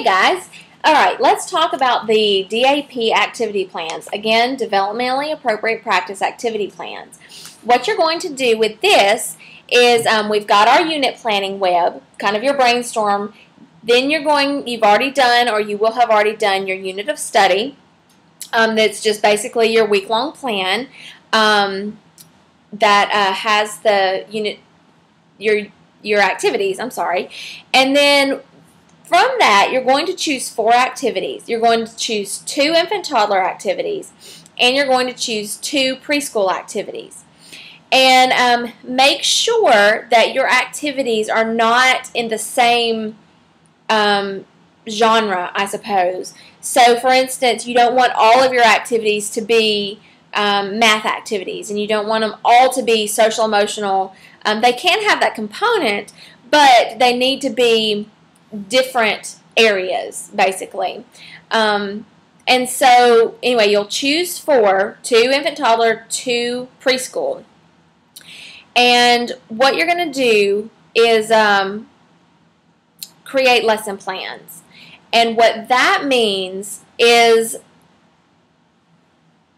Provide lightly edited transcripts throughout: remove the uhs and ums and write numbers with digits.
Hey guys, alright, let's talk about the DAP activity plans. Again, developmentally appropriate practice activity plans. What you're going to do with this is we've got our unit planning web, kind of your brainstorm. Then you've already done, or you will have already done, your unit of study. That's just basically your week-long plan that has the unit, your activities, and then from that, you're going to choose 4 activities. You're going to choose 2 infant-toddler activities, and you're going to choose 2 preschool activities. And make sure that your activities are not in the same genre, I suppose. So, for instance, you don't want all of your activities to be math activities, and you don't want them all to be social-emotional. They can have that component, but they need to be different areas, basically. And so, anyway, you'll choose 4, 2 infant-toddler, 2 preschool. And what you're going to do is create lesson plans. And what that means is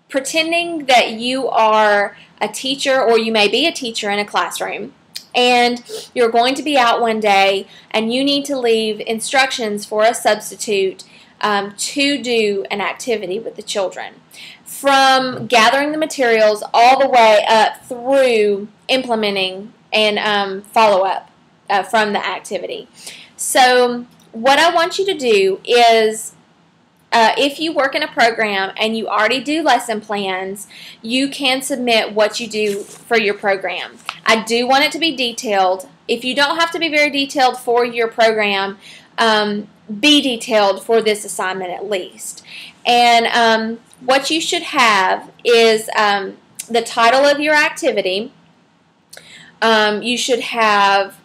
pretending that you are a teacher, or you may be a teacher in a classroom, and you're going to be out one day and you need to leave instructions for a substitute to do an activity with the children. From gathering the materials all the way up through implementing and follow-up from the activity. So what I want you to do is, if you work in a program and you already do lesson plans, you can submit what you do for your program. I do want it to be detailed. If you don't have to be very detailed for your program, be detailed for this assignment at least. And what you should have is the title of your activity. You should have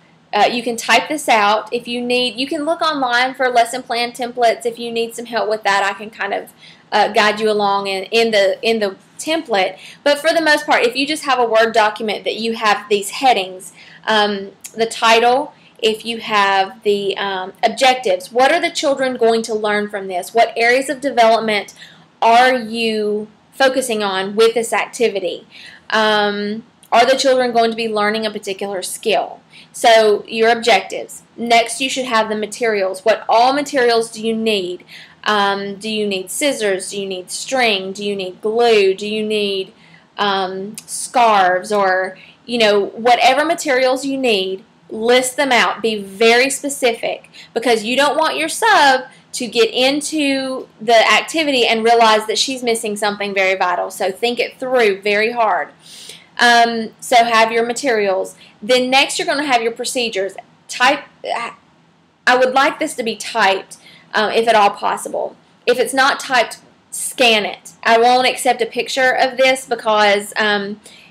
you can type this out. If you need, you can look online for lesson plan templates. If you need some help with that, I can kind of guide you along in the template. But for the most part, if you just have a Word document that you have these headings, the title, if you have the objectives, what are the children going to learn from this? What areas of development are you focusing on with this activity? Are the children going to be learning a particular skill? So your objectives. Next, you should have the materials. What all materials do you need? Do you need scissors? Do you need string? Do you need glue? Do you need scarves? Or, whatever materials you need, list them out. Be very specific, because you don't want your sub to get into the activity and realize that she's missing something very vital. So think it through very hard. So have your materials. Then next you're going to have your procedures. I would like this to be typed if at all possible. If it's not typed, scan it. I won't accept a picture of this because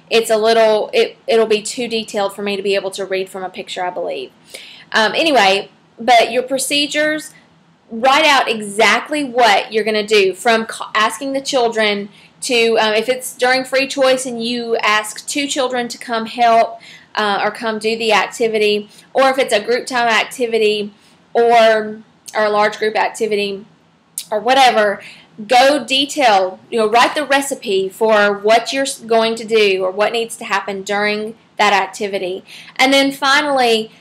it's it'll be too detailed for me to be able to read from a picture, I believe. Anyway, but your procedures, write out exactly what you're going to do, from asking the children to, if it's during free choice and you ask 2 children to come help or come do the activity, or if it's a group time activity or a large group activity or whatever, go detail, write the recipe for what you're going to do or what needs to happen during that activity. And then finally,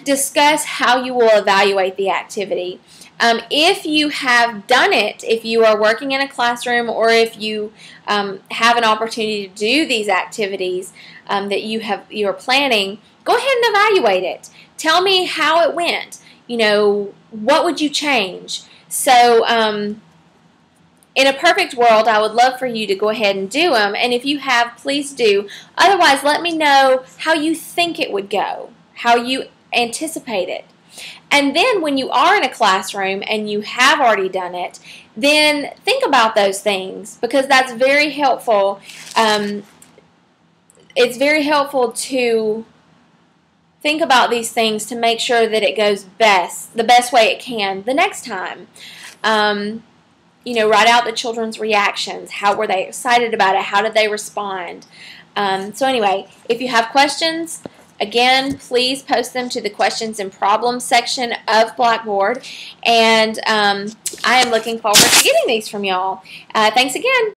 discuss how you will evaluate the activity. If you have done it, if you are working in a classroom, or if you have an opportunity to do these activities that you are planning, go ahead and evaluate it. Tell me how it went. What would you change? So in a perfect world, I would love for you to go ahead and do them, and if you have, please do. Otherwise, let me know how you think it would go, how you anticipate it. And then when you are in a classroom and you have already done it, then think about those things, because that's very helpful. It's very helpful to think about these things to make sure that it goes the best way it can the next time. Write out the children's reactions. How were they excited about it? How did they respond? So anyway, if you have questions, Again, please post them to the questions and problems section of Blackboard, and I am looking forward to getting these from y'all. Thanks again.